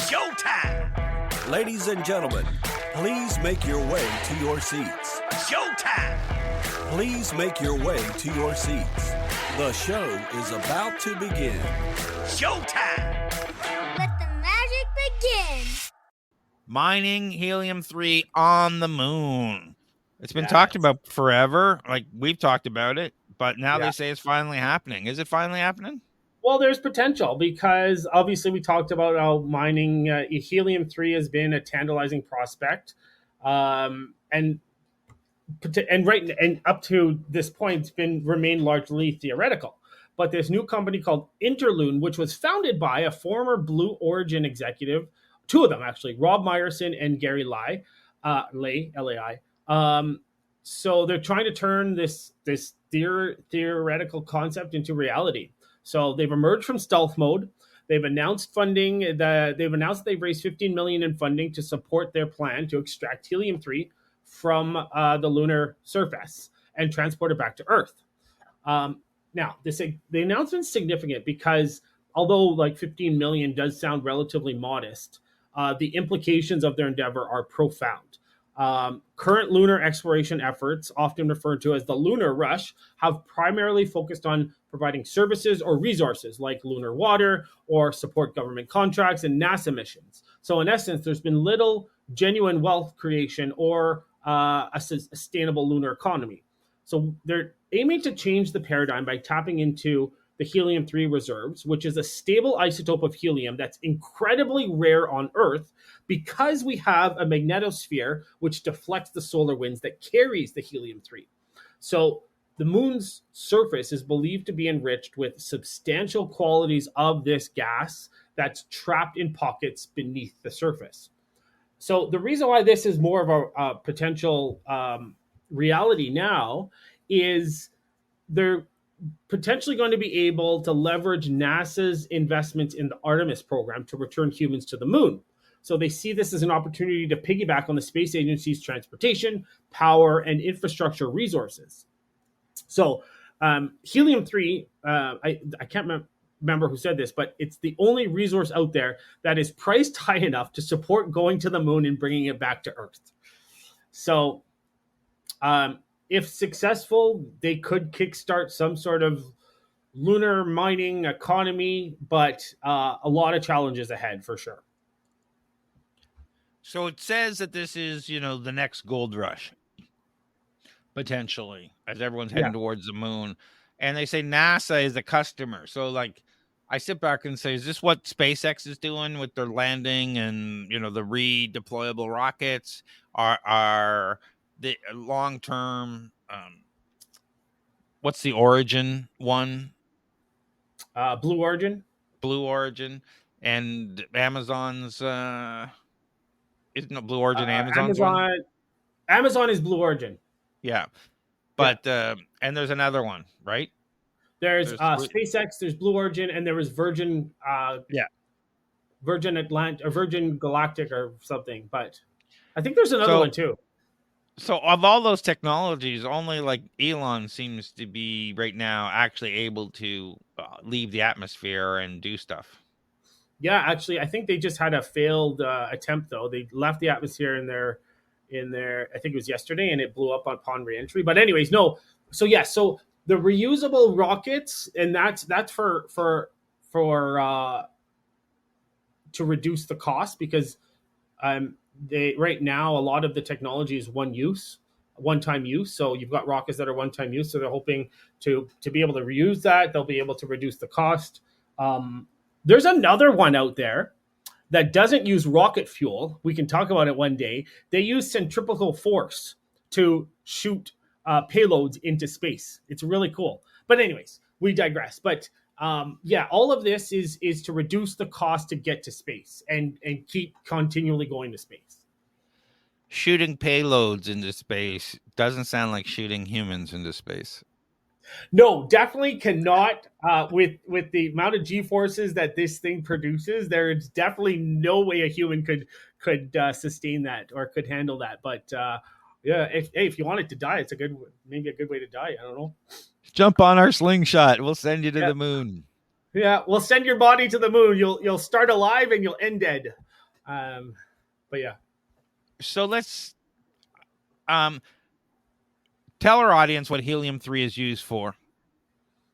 Showtime! Ladies and gentlemen, please make your way to your seats. Showtime! Please make your way to your seats. The show is about to begin. Showtime! Let the magic begin. Mining Helium-3 on the moon. It's been talked about forever. Like, we've talked about it, but now they say it's finally happening. Is it finally happening? Well, there's potential because obviously we talked about how mining Helium-3 has been a tantalizing prospect, and up to this point, it's remained largely theoretical. But this new company called Interloon, which was founded by a former Blue Origin executive, two of them actually, Rob Meyerson and Gary Lai, L-A-I. So they're trying to turn this theoretical concept into reality. So they've emerged from stealth mode. They've announced funding. They've announced they've raised $15 million in funding to support their plan to extract Helium-3 from the lunar surface and transport it back to Earth. Now, the announcement's significant because although like $15 million does sound relatively modest, the implications of their endeavor are profound. Current lunar exploration efforts, often referred to as the lunar rush, have primarily focused on providing services or resources like lunar water or support government contracts and NASA missions. So in essence, there's been little genuine wealth creation or a sustainable lunar economy. So they're aiming to change the paradigm by tapping into the Helium-3 reserves, which is a stable isotope of helium that's incredibly rare on Earth because we have a magnetosphere which deflects the solar winds that carries the Helium-3. So the moon's surface is believed to be enriched with substantial qualities of this gas that's trapped in pockets beneath the surface. So the reason why this is more of a potential reality now is they're potentially going to be able to leverage NASA's investments in the Artemis program to return humans to the moon. So they see this as an opportunity to piggyback on the space agency's transportation, power, and infrastructure resources. So Helium-3, I can't remember who said this, but it's the only resource out there that is priced high enough to support going to the moon and bringing it back to Earth. So if successful, they could kickstart some sort of lunar mining economy, but a lot of challenges ahead for sure. So it says that this is, the next gold rush, potentially, as everyone's heading towards the moon. And they say NASA is the customer. So, like, I sit back and say, is this what SpaceX is doing with their landing and, the redeployable rockets? Are the long-term, what's the Origin one? Blue Origin. Blue Origin. And Amazon's... Isn't it Blue Origin Amazon's one? Amazon is Blue Origin. Yeah. But, and there's another one, right? There's SpaceX, there's Blue Origin, and there was Virgin Atlantic or Virgin Galactic or something. But I think there's another one too. So of all those technologies, only like Elon seems to be right now actually able to leave the atmosphere and do stuff. Yeah, actually, I think they just had a failed attempt, though. They left the atmosphere in their, I think it was yesterday, and it blew up upon reentry. But anyways, no. So so the reusable rockets, and that's for to reduce the cost because they right now a lot of the technology is one-time use. So you've got rockets that are one-time use. So they're hoping to be able to reuse that. They'll be able to reduce the cost. There's another one out there that doesn't use rocket fuel. We can talk about it one day. They use centrifugal force to shoot payloads into space. It's really cool. But anyways, we digress. But all of this is to reduce the cost to get to space and keep continually going to space. Shooting payloads into space doesn't sound like shooting humans into space. No, definitely cannot. With the amount of G-forces that this thing produces, there is definitely no way a human could sustain that or could handle that. But if you want it to die, it's maybe a good way to die. I don't know. Jump on our slingshot. We'll send you to the moon. Yeah, we'll send your body to the moon. You'll start alive and you'll end dead. But yeah. So let's tell our audience what helium-3 is used for.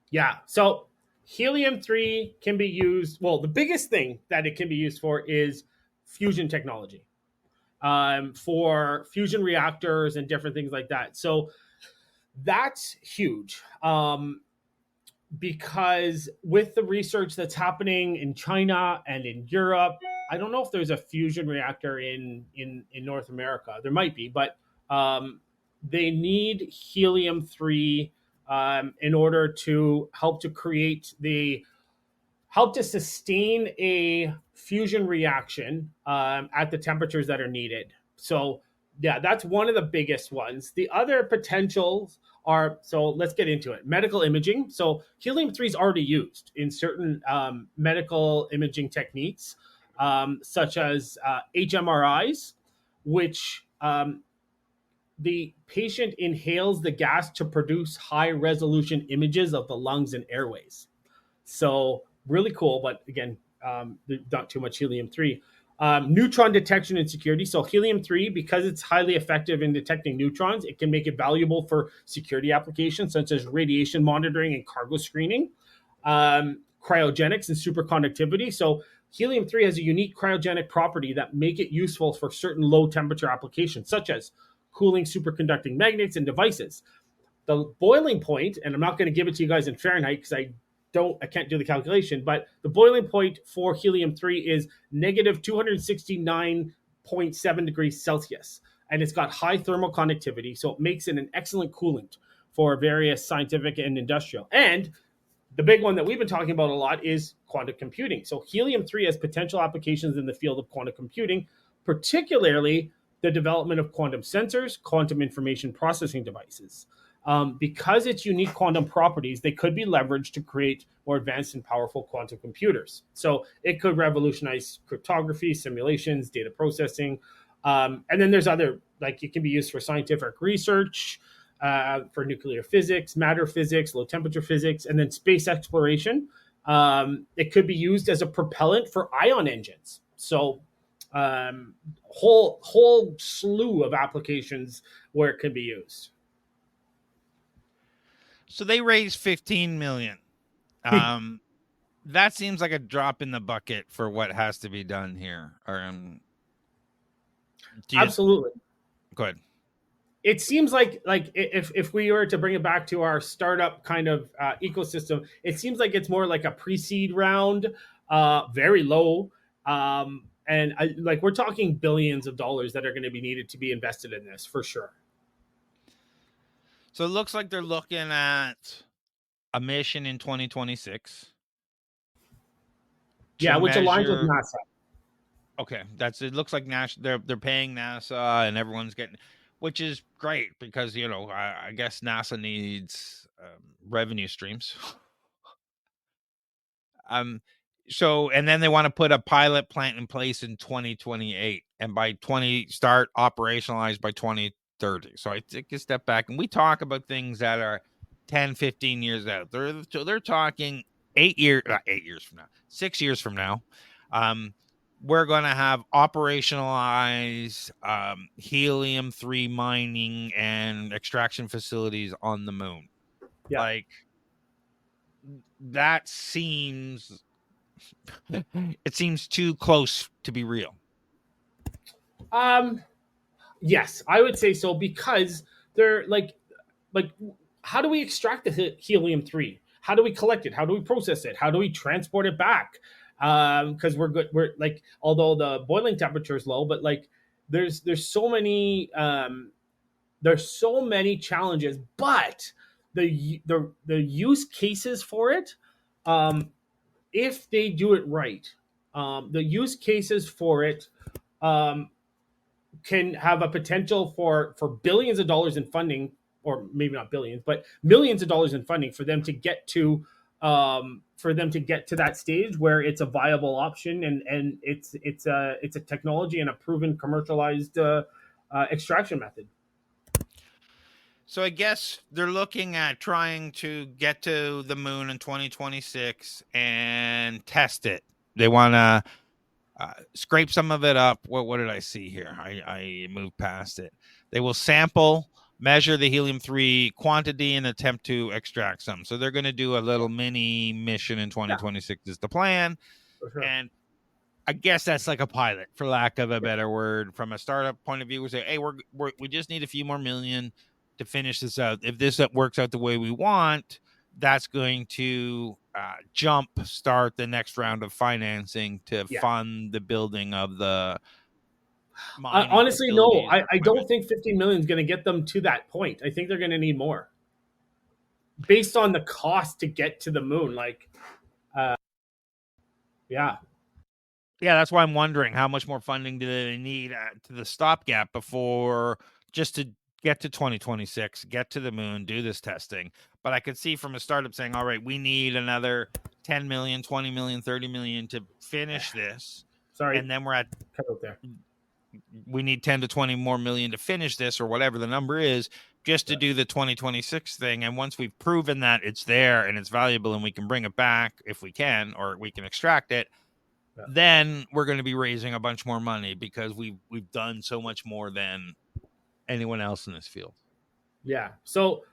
Yeah. So helium-3 can be used. Well, the biggest thing that it can be used for is fusion technology, for fusion reactors and different things like that. So that's huge, because with the research that's happening in China and in Europe, I don't know if there's a fusion reactor in North America. There might be, but they need helium-3 in order to help to sustain a fusion reaction at the temperatures that are needed. So yeah, that's one of the biggest ones. The other potentials are, so let's get into it. Medical imaging. So helium-3 is already used in certain medical imaging techniques, such as HMRIs, which the patient inhales the gas to produce high resolution images of the lungs and airways. So really cool, but again, not too much helium-3. Neutron detection and security. So helium-3, because it's highly effective in detecting neutrons, it can make it valuable for security applications such as radiation monitoring and cargo screening, cryogenics and superconductivity. So helium-3 has a unique cryogenic property that make it useful for certain low temperature applications, such as cooling superconducting magnets and devices. The boiling point, and I'm not going to give it to you guys in Fahrenheit because I can't do the calculation, but the boiling point for helium-3 is negative 269.7 degrees Celsius. And it's got high thermal conductivity, so it makes it an excellent coolant for various scientific and industrial. And the big one that we've been talking about a lot is quantum computing. So helium-3 has potential applications in the field of quantum computing, particularly the development of quantum sensors, quantum information processing devices. Because its unique quantum properties, they could be leveraged to create more advanced and powerful quantum computers. So it could revolutionize cryptography, simulations, data processing. And then there's other, like it can be used for scientific research, for nuclear physics, matter physics, low temperature physics, and then space exploration. It could be used as a propellant for ion engines. So whole slew of applications where it can be used. So they raised 15 million. That seems like a drop in the bucket for what has to be done here. Absolutely. Go ahead. It seems like if we were to bring it back to our startup kind of ecosystem, it seems like it's more like a pre-seed round, very low, and we're talking billions of dollars that are going to be needed to be invested in this for sure. So it looks like they're looking at a mission in 2026. Yeah, which aligns with NASA. Okay, it looks like NASA. They're paying NASA, and everyone's getting, which is great because I guess NASA needs revenue streams. So and then they want to put a pilot plant in place in 2028, and start operationalized by 2030. So I take a step back, and we talk about things that are 10, 15 years out. They're talking 6 years from now. We're going to have operationalized helium-3 mining and extraction facilities on the moon. Yeah. Like that seems it seems too close to be real. Yes, I would say so, because they're like how do we extract the helium-3? How do we collect it? How do we process it? How do we transport it back? Because we're like, although the boiling temperature is low, but like there's so many challenges, but the use cases for it, if they do it right, the use cases for it can have a potential for billions of dollars in funding, or maybe not billions, but millions of dollars in funding for them to get to that stage where it's a viable option, and it's a technology and a proven commercialized extraction method. So I guess they're looking at trying to get to the moon in 2026 and test it. They want to scrape some of it up. What did I see here? I moved past it. They will sample, measure the helium-3 quantity, and attempt to extract some. So they're going to do a little mini mission in 2026 is the plan. For sure. And I guess that's like a pilot, for lack of a better word. From a startup point of view, we say, hey, we just need a few more million to finish this out. If this works out the way we want, that's going to jump start the next round of financing to fund the building of the honestly, no, I don't think 15 million is going to get them to that point. I think they're going to need more based on the cost to get to the moon. That's why I'm wondering how much more funding do they need to the stopgap before, just to get to 2026, get to the moon, do this testing. But I could see from a startup saying, all right, we need another 10 million, 20 million, 30 million to finish this. Sorry. And then we're at, cut out there. We need 10 to 20 more million to finish this, or whatever the number is, just to do the 2026 thing. And once we've proven that it's there and it's valuable and we can bring it back if we can, or we can extract it, then we're going to be raising a bunch more money because we've done so much more than anyone else in this field. Yeah. So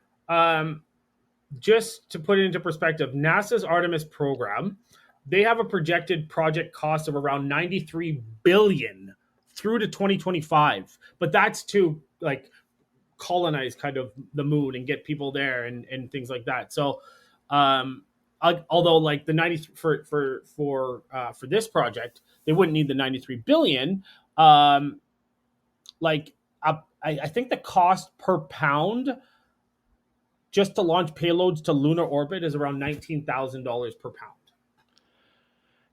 just to put it into perspective, NASA's Artemis program, they have a projected project cost of around $93 billion through to 2025. But that's to like colonize kind of the moon and get people there and things like that. So although like the 90 for this project, they wouldn't need the 93 billion. I think the cost per pound just to launch payloads to lunar orbit is around $19,000 per pound.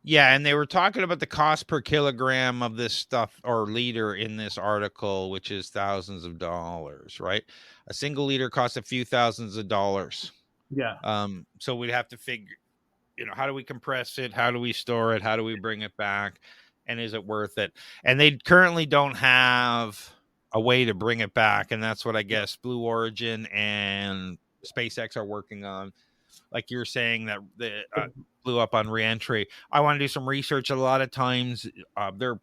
Yeah, and they were talking about the cost per kilogram of this stuff, or liter, in this article, which is thousands of dollars, right? A single liter costs a few thousands of dollars. Yeah. So we'd have to figure, how do we compress it? How do we store it? How do we bring it back? And is it worth it? And they currently don't have a way to bring it back. And that's what I guess Blue Origin and SpaceX are working on. Like you're saying that the blew up on reentry. I want to do some research. A lot of times they're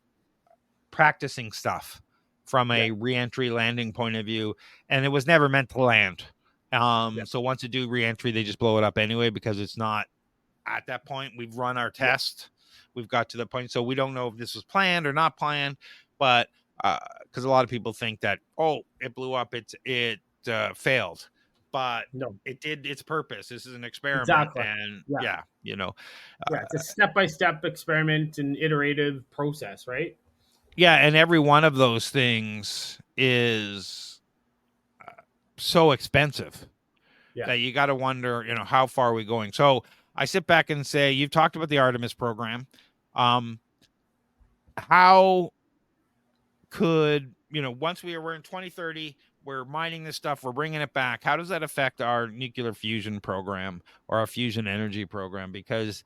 practicing stuff from a reentry landing point of view, and it was never meant to land. So once you do reentry, they just blow it up anyway, because it's not at that point. We've run our test. We've got to the point. So we don't know if this was planned or not planned, but because a lot of people think that, it blew up, it failed. But no, it did its purpose. This is an experiment. Exactly. And it's a step-by-step experiment and iterative process, right? Yeah. And every one of those things is so expensive that you got to wonder, how far are we going? So I sit back and say, you've talked about the Artemis program. How could, once we're in 2030, we're mining this stuff, we're bringing it back. How does that affect our nuclear fusion program or our fusion energy program? Because,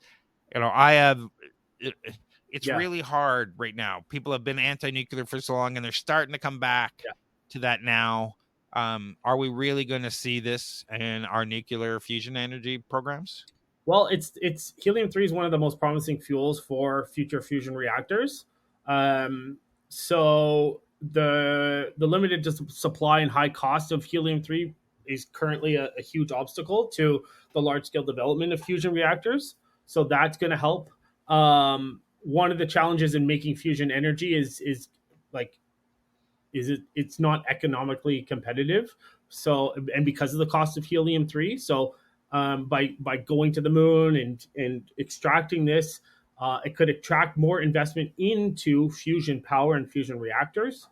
it's really hard right now. People have been anti-nuclear for so long, and they're starting to come back to that now. Are we really going to see this in our nuclear fusion energy programs? Well, it's helium-3 is one of the most promising fuels for future fusion reactors. So the limited supply and high cost of helium-3 is currently a huge obstacle to the large-scale development of fusion reactors. So that's going to help. One of the challenges in making fusion energy is it's not economically competitive. So, and because of the cost of helium-3, so by going to the moon and extracting this, it could attract more investment into fusion power and fusion reactors.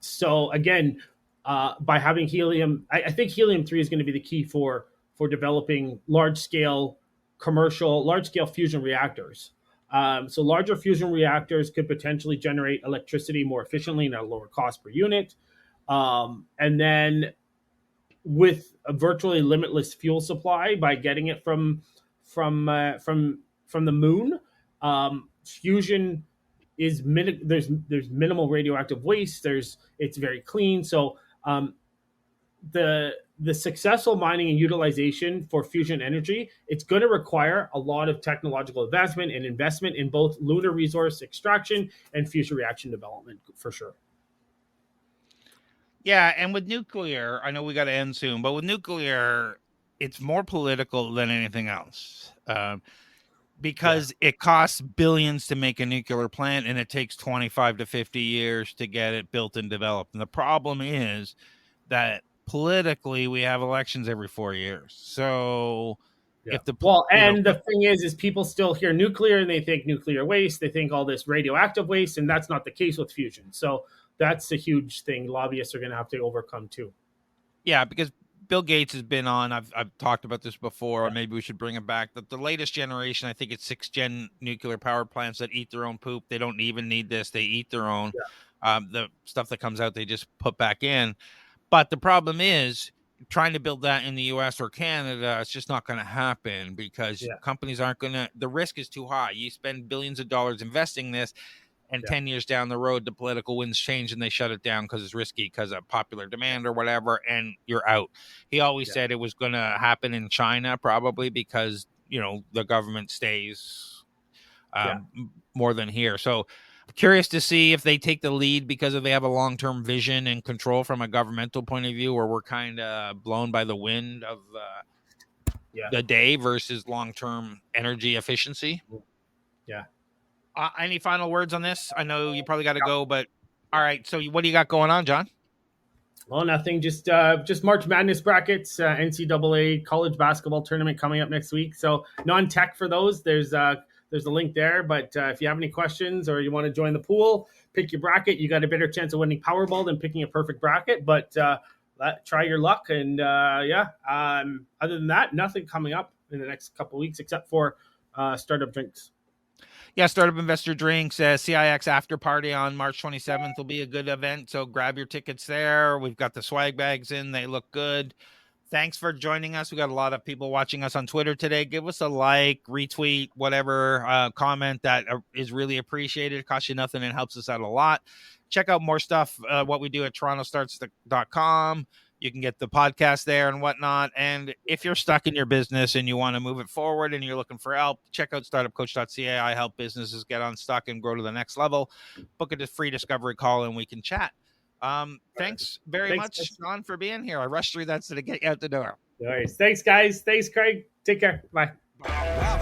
So again, by having helium, I think helium-3 is going to be the key for developing large-scale fusion reactors. So larger fusion reactors could potentially generate electricity more efficiently and at a lower cost per unit. And then with a virtually limitless fuel supply, by getting it from the moon, fusion is there's minimal radioactive waste. It's very clean. So the the successful mining and utilization for fusion energy, it's going to require a lot of technological advancement and investment in both lunar resource extraction and fusion reaction development, for sure. Yeah, and with nuclear, I know we got to end soon, but with nuclear, it's more political than anything else. Because it costs billions to make a nuclear plant, and it takes 25 to 50 years to get it built and developed. And the problem is that politically, we have elections every 4 years. So if the the thing is people still hear nuclear and they think nuclear waste, they think all this radioactive waste, and that's not the case with fusion. So that's a huge thing lobbyists are going to have to overcome too. Yeah, because Bill Gates has been on. I've talked about this before, or maybe we should bring it back. That the latest generation, I think it's 6th-gen nuclear power plants that eat their own poop. They don't even need this. They eat their own. The stuff that comes out, they just put back in. But the problem is trying to build that in the U.S. or Canada. It's just not going to happen because companies aren't going to. The risk is too high. You spend billions of dollars investing this, and 10 years down the road, the political winds change and they shut it down because it's risky because of popular demand or whatever, and you're out. He always said it was going to happen in China probably because, the government stays more than here. So I'm curious to see if they take the lead because they have a long-term vision and control from a governmental point of view, or we're kind of blown by the wind of the day versus long-term energy efficiency. Yeah. Any final words on this? I know you probably got to go, but all right. So what do you got going on, John? Well, nothing. Just March Madness brackets, NCAA college basketball tournament coming up next week. So non-tech for those. There's a link there. But if you have any questions or you want to join the pool, pick your bracket. You got a better chance of winning Powerball than picking a perfect bracket. But try your luck. And other than that, nothing coming up in the next couple of weeks except for startup drinks. Yeah, Startup Investor Drinks, CIX After Party on March 27th will be a good event. So grab your tickets there. We've got the swag bags in. They look good. Thanks for joining us. We got a lot of people watching us on Twitter today. Give us a like, retweet, whatever, comment that is really appreciated. It costs you nothing and helps us out a lot. Check out more stuff, what we do at TorontoStarts.com. You can get the podcast there and whatnot. And if you're stuck in your business and you want to move it forward and you're looking for help, check out startupcoach.ca. I help businesses get unstuck and grow to the next level. Book a free discovery call and we can chat. Thanks very much, Sean, for being here. I rushed through that to get you out the door. All right. Thanks, guys. Thanks, Craig. Take care. Bye. Wow,